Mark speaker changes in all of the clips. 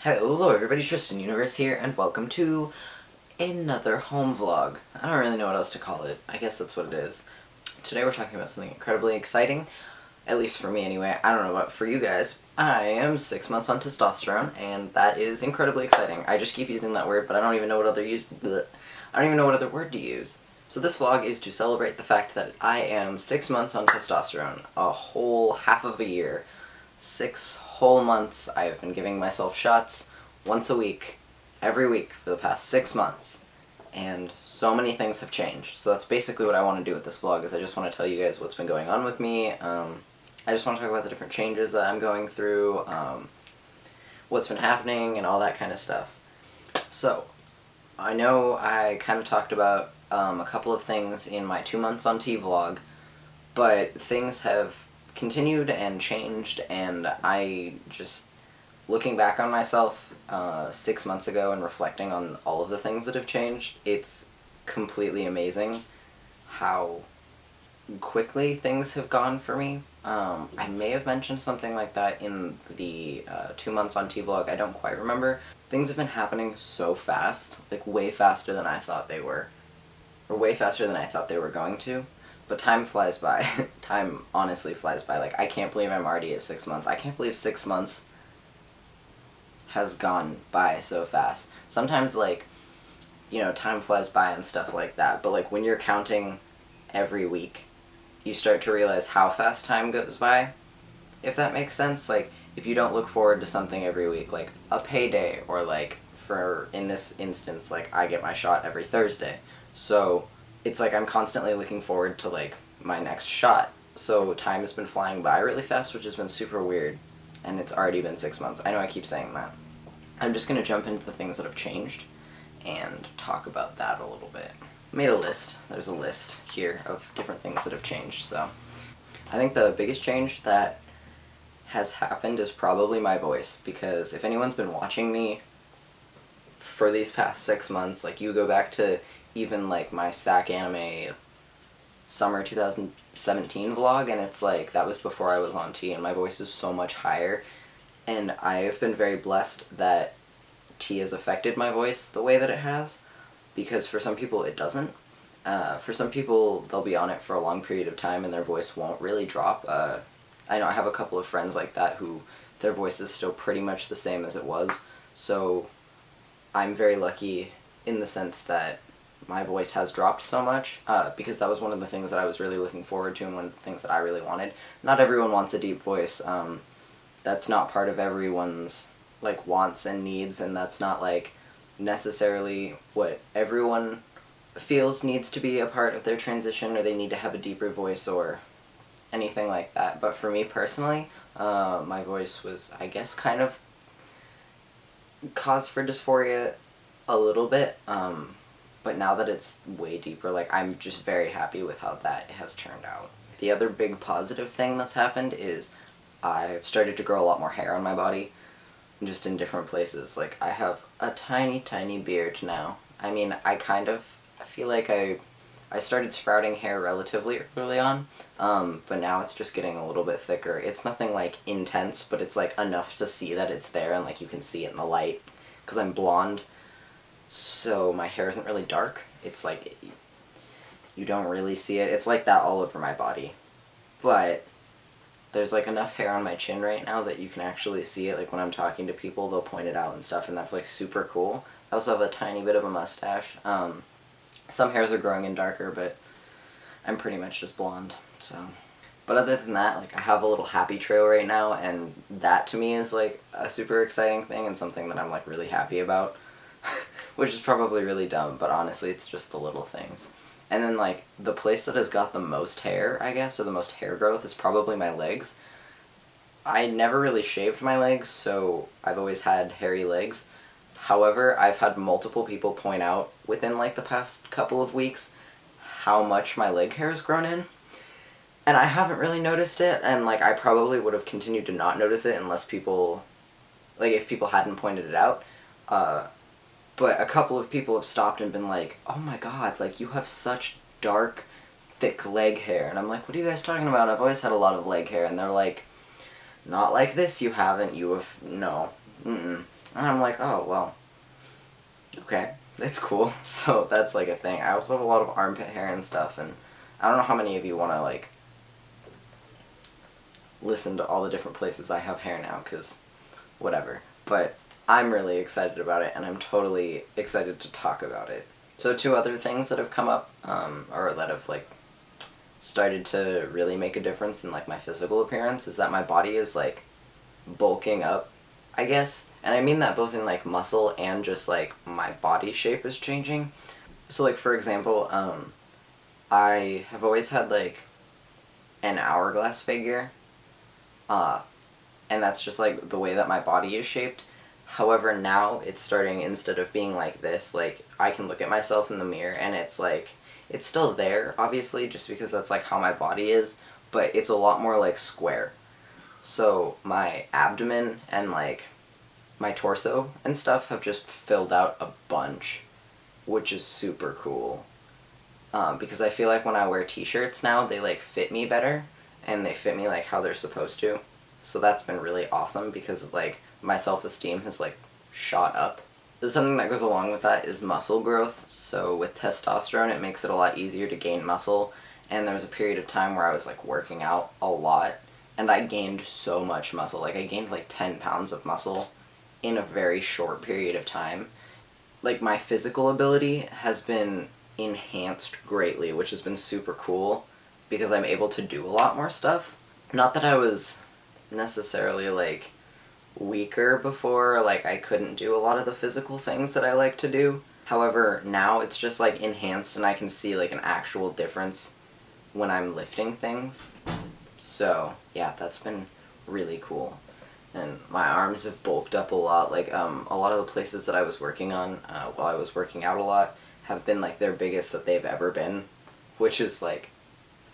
Speaker 1: Hello everybody, Tristan Universe here, and welcome to another home vlog. I don't really know what else to call it. I guess that's what it is. Today we're talking about something incredibly exciting, at least for me anyway. I don't know about for you guys. I am 6 months on testosterone, and that is incredibly exciting. I just keep using that word, but I don't even know what other word to use. So this vlog is to celebrate the fact that I am 6 months on testosterone, a whole half of a year. 6 whole months I have been giving myself shots once a week, every week for the past 6 months. And so many things have changed. So that's basically what I want to do with this vlog, is I just want to tell you guys what's been going on with me. I just want to talk about the different changes that I'm going through, what's been happening, and all that kind of stuff. So, I know I kind of talked about a couple of things in my 2 months on T vlog, but things have continued and changed, and I just, looking back on myself 6 months ago and reflecting on all of the things that have changed, it's completely amazing how quickly things have gone for me. I may have mentioned something like that in the 2 months on T vlog, I don't quite remember. Things have been happening so fast, like way faster than I thought they were, or way faster than I thought they were going to. But time flies by. Time honestly flies by. Like, I can't believe I'm already at 6 months. I can't believe 6 months has gone by so fast. Sometimes, like, you know, time flies by and stuff like that, but like when you're counting every week, you start to realize how fast time goes by, if that makes sense. Like, if you don't look forward to something every week, like a payday, or like, for, in this instance, like, I get my shot every Thursday. So, it's like I'm constantly looking forward to, like, my next shot. So time has been flying by really fast, which has been super weird. And it's already been 6 months. I know I keep saying that. I'm just going to jump into the things that have changed and talk about that a little bit. I made a list. There's a list here of different things that have changed. So I think the biggest change that has happened is probably my voice, because if anyone's been watching me for these past 6 months, like, you go back to even like my SAC anime summer 2017 vlog, and it's like, that was before I was on T, and my voice is so much higher, and I've been very blessed that T has affected my voice the way that it has, because for some people it doesn't. For some people, they'll be on it for a long period of time and their voice won't really drop. I know I have a couple of friends like that who their voice is still pretty much the same as it was, so I'm very lucky in the sense that my voice has dropped so much, because that was one of the things that I was really looking forward to, and one of the things that I really wanted. Not everyone wants a deep voice. That's not part of everyone's, like, wants and needs, and that's not, like, necessarily what everyone feels needs to be a part of their transition, or they need to have a deeper voice or anything like that. But for me personally, my voice was, I guess, kind of cause for dysphoria a little bit, but now that it's way deeper, like, I'm just very happy with how that has turned out. The other big positive thing that's happened is I've started to grow a lot more hair on my body, just in different places. Like, I have a tiny, tiny beard now. I mean, I feel like I started sprouting hair relatively early on, but now it's just getting a little bit thicker. It's nothing, like, intense, but it's, like, enough to see that it's there, and, like, you can see it in the light, because I'm blonde. So my hair isn't really dark. It's like, you don't really see it. It's like that all over my body. But there's, like, enough hair on my chin right now that you can actually see it. Like, when I'm talking to people, they'll point it out and stuff, and that's, like, super cool. I also have a tiny bit of a mustache. Some hairs are growing in darker, but I'm pretty much just blonde, so. But other than that, like, I have a little happy trail right now, and that to me is, like, a super exciting thing and something that I'm, like, really happy about. Which is probably really dumb, but honestly, it's just the little things. And then, like, the place that has got the most hair, I guess, or the most hair growth, is probably my legs. I never really shaved my legs, so I've always had hairy legs. However, I've had multiple people point out within, like, the past couple of weeks how much my leg hair has grown in. And I haven't really noticed it, and, like, I probably would have continued to not notice it unless people, like, if people hadn't pointed it out. But a couple of people have stopped and been like, oh my god, like, you have such dark, thick leg hair. And I'm like, what are you guys talking about? I've always had a lot of leg hair. And they're like, not like this, you haven't. You have, no. And I'm like, oh, well, okay, it's cool. So that's like a thing. I also have a lot of armpit hair and stuff, and I don't know how many of you want to like listen to all the different places I have hair now, because whatever. But I'm really excited about it, and I'm totally excited to talk about it. So two other things that have come up, or that have like started to really make a difference in like my physical appearance, is that my body is like bulking up, I guess. And I mean that both in like muscle and just like my body shape is changing. So like for example, I have always had like an hourglass figure, and that's just like the way that my body is shaped. However, now it's starting, instead of being like this, like I can look at myself in the mirror and it's like, it's still there, obviously, just because that's like how my body is, but it's a lot more like square. So my abdomen and like my torso and stuff have just filled out a bunch, which is super cool. Because I feel like when I wear t-shirts now, they like fit me better, and they fit me like how they're supposed to. So that's been really awesome, because like my self-esteem has like shot up. Something that goes along with that is muscle growth. So with testosterone, it makes it a lot easier to gain muscle, and there was a period of time where I was like working out a lot, and I gained so much muscle. Like I gained like 10 pounds of muscle in a very short period of time. Like my physical ability has been enhanced greatly, which has been super cool, because I'm able to do a lot more stuff. Not that I was necessarily like weaker before, like I couldn't do a lot of the physical things that I like to do. However, now it's just like enhanced, and I can see like an actual difference when I'm lifting things. So yeah, that's been really cool. And my arms have bulked up a lot. Like a lot of the places that I was working on while I was working out a lot have been like their biggest that they've ever been, which is like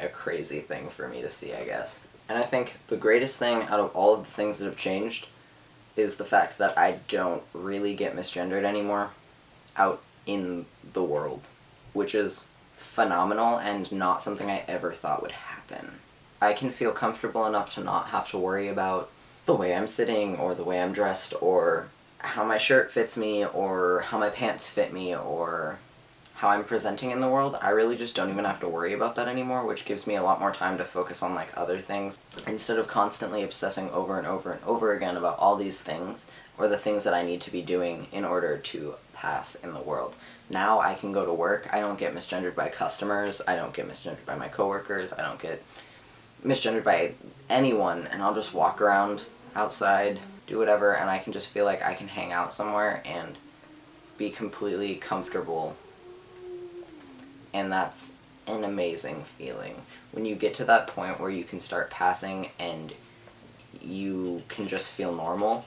Speaker 1: a crazy thing for me to see, I guess. And I think the greatest thing out of all of the things that have changed is the fact that I don't really get misgendered anymore out in the world, which is phenomenal and not something I ever thought would happen. I can feel comfortable enough to not have to worry about the way I'm sitting, or the way I'm dressed, or how my shirt fits me, or how my pants fit me, or how I'm presenting in the world. I really just don't even have to worry about that anymore, which gives me a lot more time to focus on like other things, instead of constantly obsessing over and over and over again about all these things, or the things that I need to be doing in order to pass in the world. Now I can go to work, I don't get misgendered by customers, I don't get misgendered by my coworkers, I don't get misgendered by anyone, and I'll just walk around outside, do whatever, and I can just feel like I can hang out somewhere and be completely comfortable. And that's an amazing feeling. When you get to that point where you can start passing and you can just feel normal.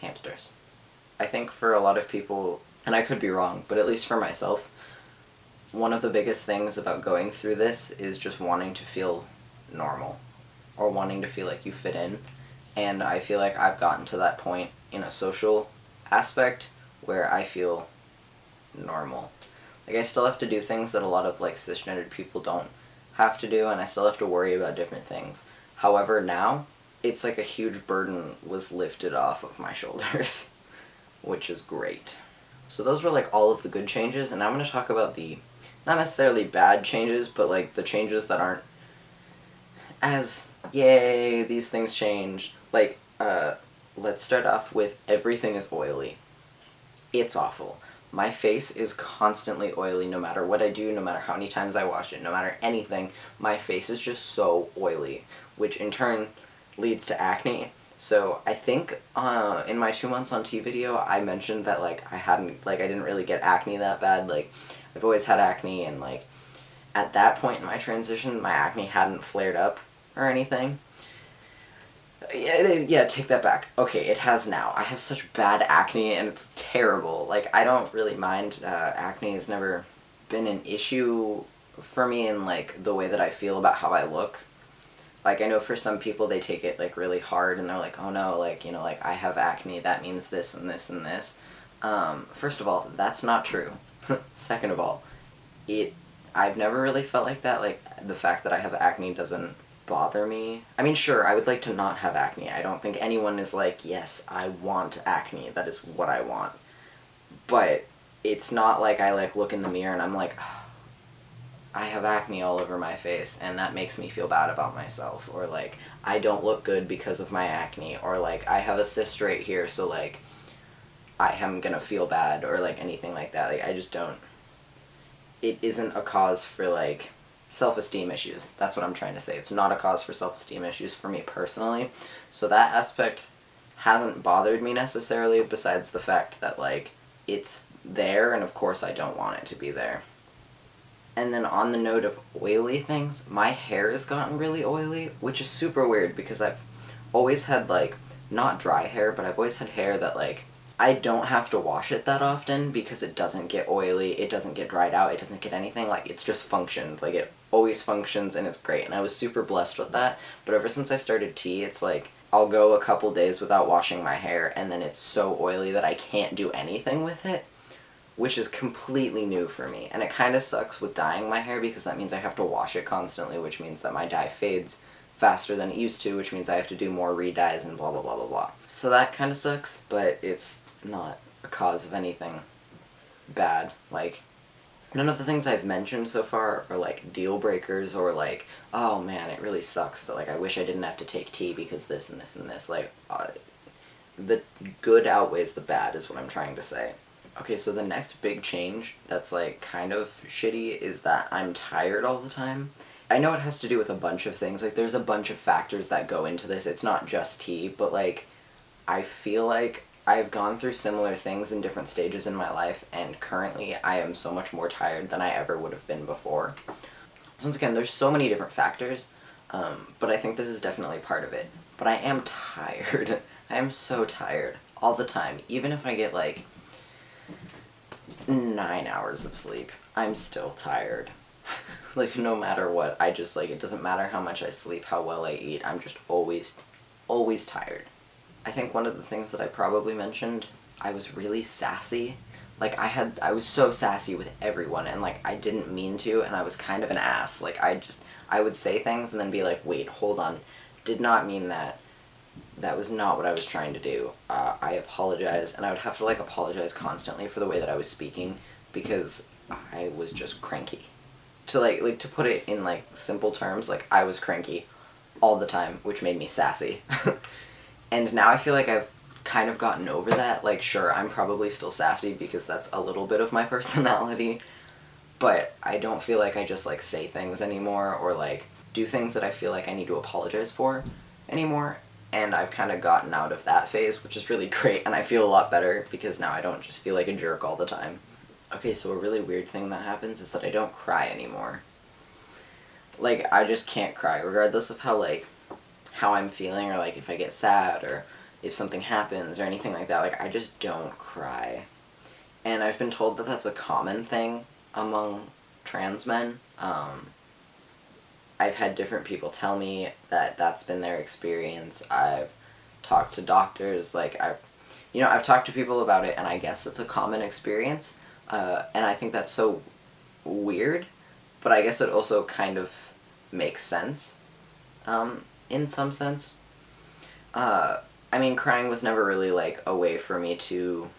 Speaker 1: Hamsters. I think for a lot of people, and I could be wrong, but at least for myself, one of the biggest things about going through this is just wanting to feel normal, or wanting to feel like you fit in. And I feel like I've gotten to that point in a social aspect where I feel normal. Like I still have to do things that a lot of like cisgendered people don't have to do, and I still have to worry about different things. However, now it's like a huge burden was lifted off of my shoulders, which is great. So those were like all of the good changes, and I'm going to talk about the not necessarily bad changes, but like the changes that aren't as yay, these things changed. Like let's start off with everything is oily. It's awful. My face is constantly oily no matter what I do, no matter how many times I wash it, no matter anything. My face is just so oily, which in turn leads to acne. So I think in my 2 months on T video, I mentioned that like I didn't really get acne that bad. Like I've always had acne, and like at that point in my transition, my acne hadn't flared up or anything. Yeah, take that back. Okay, it has now. I have such bad acne, and it's terrible. Like, I don't really mind. Acne has never been an issue for me in, like, the way that I feel about how I look. Like, I know for some people they take it, like, really hard, and they're like, oh no, like, you know, like, I have acne, that means this and this and this. First of all, that's not true. Second of all, I've never really felt like that. Like, the fact that I have acne doesn't bother me. I mean, sure, I would like to not have acne. I don't think anyone is like, yes, I want acne. That is what I want. But it's not like I like look in the mirror and I'm like, oh, I have acne all over my face and that makes me feel bad about myself, or like I don't look good because of my acne, or like I have a cyst right here so like I am gonna feel bad, or like anything like that. Like I just don't, it isn't a cause for like self-esteem issues. That's what I'm trying to say. It's not a cause for self-esteem issues for me personally. So that aspect hasn't bothered me necessarily, besides the fact that like it's there and of course I don't want it to be there. And then on the note of oily things, my hair has gotten really oily, which is super weird because I've always had like, not dry hair, but I've always had hair that like, I don't have to wash it that often because it doesn't get oily, it doesn't get dried out, it doesn't get anything, like it's just functioned, like it always functions and it's great, and I was super blessed with that. But ever since I started tea, it's like, I'll go a couple days without washing my hair and then it's so oily that I can't do anything with it, which is completely new for me. And it kind of sucks with dyeing my hair because that means I have to wash it constantly, which means that my dye fades faster than it used to, which means I have to do more re-dyes and blah blah blah blah blah. So that kind of sucks, but it's not a cause of anything bad. Like, none of the things I've mentioned so far are like deal breakers or like, oh man, it really sucks that like I wish I didn't have to take tea because this and this and this. Like, the good outweighs the bad is what I'm trying to say. Okay, so the next big change that's like kind of shitty is that I'm tired all the time. I know it has to do with a bunch of things, like there's a bunch of factors that go into this. It's not just tea, but like I feel like I've gone through similar things in different stages in my life, and currently I am so much more tired than I ever would have been before. So once again, there's so many different factors, but I think this is definitely part of it. But I am tired. I am so tired all the time. Even if I get like 9 hours of sleep, I'm still tired. Like, no matter what, I just, like, it doesn't matter how much I sleep, how well I eat, I'm just always tired. I think one of the things that I probably mentioned, I was really sassy. Like, I was so sassy with everyone, and, like, I didn't mean to, and I was kind of an ass. Like, I would say things and then be like, wait, hold on, did not mean that. That was not what I was trying to do. I apologize, and I would have to, like, apologize constantly for the way that I was speaking, because I was just cranky. To, like, to put it in, like, simple terms, like, I was cranky all the time, which made me sassy. And now I feel like I've kind of gotten over that. Like, sure, I'm probably still sassy because that's a little bit of my personality, but I don't feel like I just, like, say things anymore or, like, do things that I feel like I need to apologize for anymore. And I've kind of gotten out of that phase, which is really great, and I feel a lot better because now I don't just feel like a jerk all the time. Okay, so a really weird thing that happens is that I don't cry anymore. Like, I just can't cry, regardless of how I'm feeling, or, like, if I get sad, or if something happens, or anything like that. Like, I just don't cry. And I've been told that that's a common thing among trans men. I've had different people tell me that that's been their experience. I've talked to doctors, like, I've talked to people about it, and I guess it's a common experience. And I think that's so weird, but I guess it also kind of makes sense, in some sense. I mean, crying was never really, like, a way for me to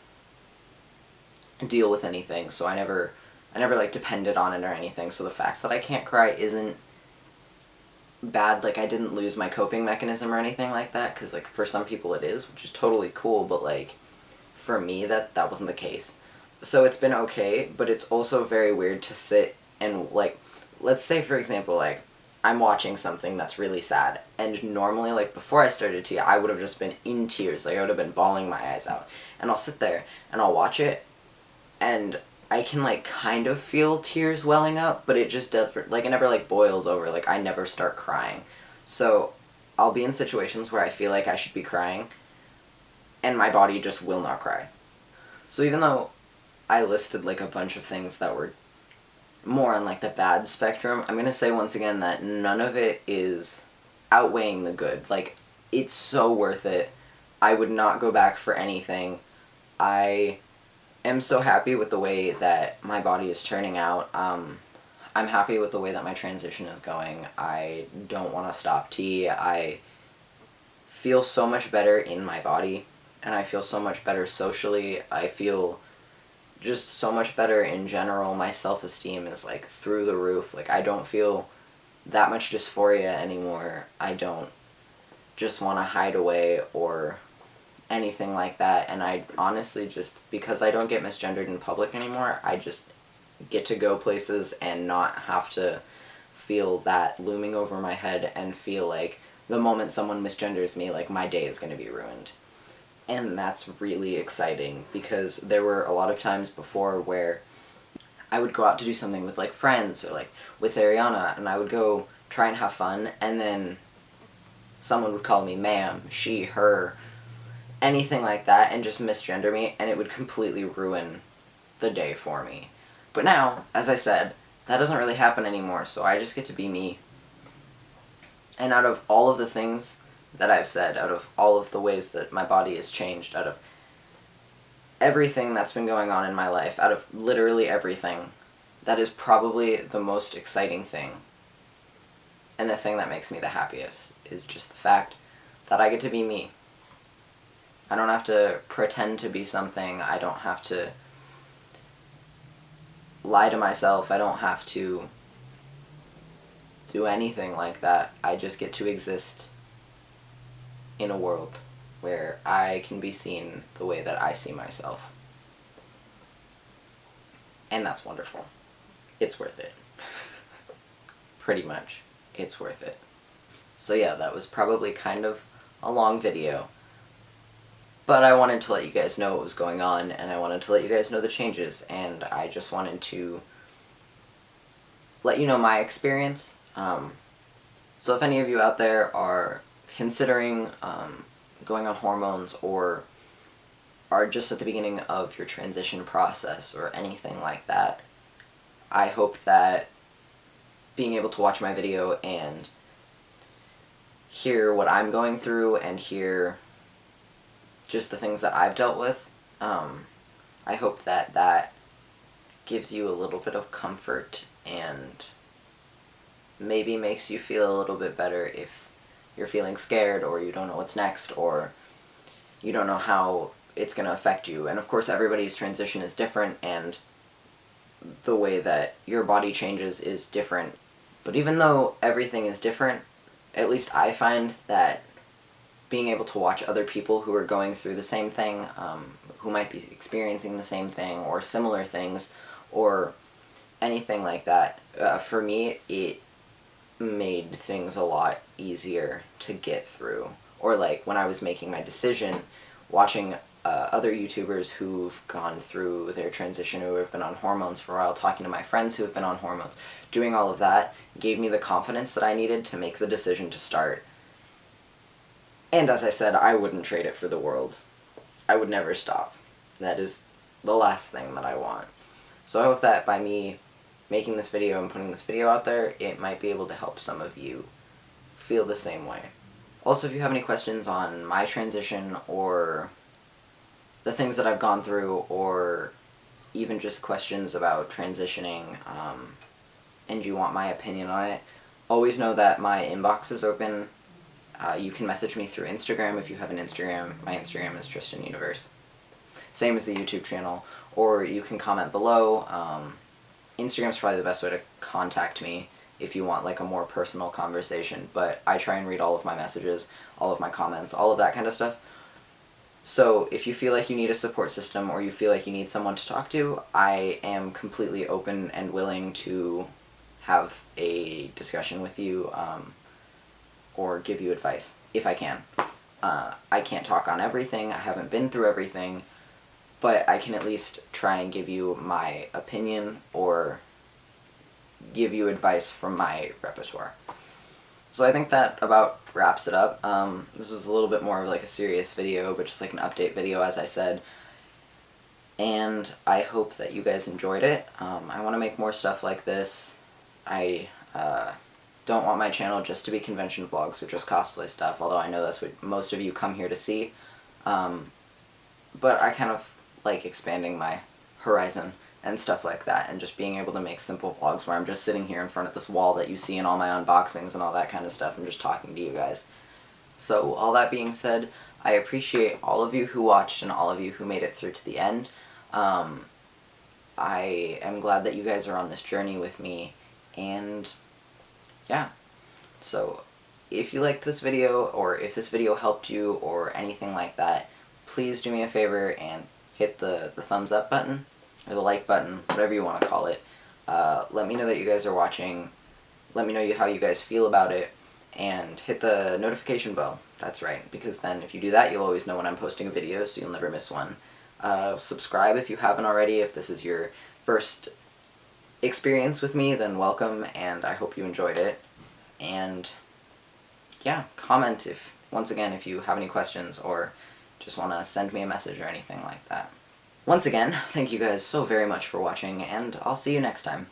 Speaker 1: deal with anything, so I never, like, depended on it or anything, so the fact that I can't cry isn't bad. Like, I didn't lose my coping mechanism or anything like that, because, like, for some people it is, which is totally cool, but, like, for me, that wasn't the case. So it's been okay, but it's also very weird to sit and, like, let's say, for example, like, I'm watching something that's really sad, and normally, like, before I started tea, I would have just been in tears, like, I would have been bawling my eyes out, and I'll sit there, and I'll watch it, and I can, like, kind of feel tears welling up, but it just does, like, it never, like, boils over, like, I never start crying. So, I'll be in situations where I feel like I should be crying, and my body just will not cry. So even though I listed, like, a bunch of things that were more on, like, the bad spectrum, I'm gonna say once again that none of it is outweighing the good. Like, it's so worth it. I would not go back for anything. I am so happy with the way that my body is turning out. I'm happy with the way that my transition is going. I don't want to stop tea. I feel so much better in my body, and I feel so much better socially. I feel just so much better in general. My self-esteem is like through the roof. Like, I don't feel that much dysphoria anymore. I don't just want to hide away or anything like that. And I honestly just, because I don't get misgendered in public anymore, I just get to go places and not have to feel that looming over my head and feel like the moment someone misgenders me, like, my day is going to be ruined. And that's really exciting, because there were a lot of times before where I would go out to do something with, like, friends or, like, with Ariana, and I would go try and have fun, and then someone would call me ma'am, she, her, anything like that, and just misgender me, and it would completely ruin the day for me. But now, as I said, that doesn't really happen anymore, so I just get to be me. And out of all of the things that I've said, out of all of the ways that my body has changed, out of everything that's been going on in my life, out of literally everything, that is probably the most exciting thing. And the thing that makes me the happiest is just the fact that I get to be me. I don't have to pretend to be something. I don't have to lie to myself. I don't have to do anything like that. I just get to exist in a world where I can be seen the way that I see myself. And that's wonderful. It's worth it. Pretty much. It's worth it. So yeah, that was probably kind of a long video. But I wanted to let you guys know what was going on, and I wanted to let you guys know the changes, and I just wanted to let you know my experience. So if any of you out there are considering going on hormones, or are just at the beginning of your transition process or anything like that, I hope that being able to watch my video and hear what I'm going through and hear just the things that I've dealt with, I hope that that gives you a little bit of comfort and maybe makes you feel a little bit better if you're feeling scared, or you don't know what's next, or you don't know how it's going to affect you. And of course everybody's transition is different, and the way that your body changes is different. But even though everything is different, at least I find that being able to watch other people who are going through the same thing, who might be experiencing the same thing or similar things or anything like that, for me, it made things a lot easier to get through. Or like when I was making my decision, watching other YouTubers who've gone through their transition, who have been on hormones for a while, talking to my friends who have been on hormones, doing all of that gave me the confidence that I needed to make the decision to start. And as I said, I wouldn't trade it for the world. I would never stop. That is the last thing that I want. So I hope that by me making this video and putting this video out there, it might be able to help some of you feel the same way. Also, if you have any questions on my transition, or the things that I've gone through, or even just questions about transitioning, and you want my opinion on it, always know that my inbox is open. You can message me through Instagram if you have an Instagram. My Instagram is Tristan Universe. Same as the YouTube channel. Or you can comment below. Instagram's probably the best way to contact me if you want like a more personal conversation. But I try and read all of my messages, all of my comments, all of that kind of stuff. So if you feel like you need a support system, or you feel like you need someone to talk to, I am completely open and willing to have a discussion with you, or give you advice, if I can. I can't talk on everything, I haven't been through everything, but I can at least try and give you my opinion, or give you advice from my repertoire. So I think that about wraps it up. This was a little bit more of like a serious video, but just like an update video, as I said. And I hope that you guys enjoyed it. I want to make more stuff like this. I don't want my channel just to be convention vlogs or just cosplay stuff, although I know that's what most of you come here to see. But I kind of like expanding my horizon and stuff like that, and just being able to make simple vlogs where I'm just sitting here in front of this wall that you see in all my unboxings and all that kind of stuff, and just talking to you guys. So all that being said, I appreciate all of you who watched and all of you who made it through to the end. I am glad that you guys are on this journey with me, and yeah. So if you liked this video, or if this video helped you, or anything like that, please do me a favor and hit the thumbs up button, or the like button, whatever you want to call it. Let me know that you guys are watching, let me know how you guys feel about it, and hit the notification bell. That's right, because then if you do that, you'll always know when I'm posting a video, so you'll never miss one. Subscribe if you haven't already. If this is your first experience with me, then welcome, and I hope you enjoyed it. And yeah, comment once again if you have any questions or just want to send me a message or anything like that. Once again, thank you guys so very much for watching, and I'll see you next time.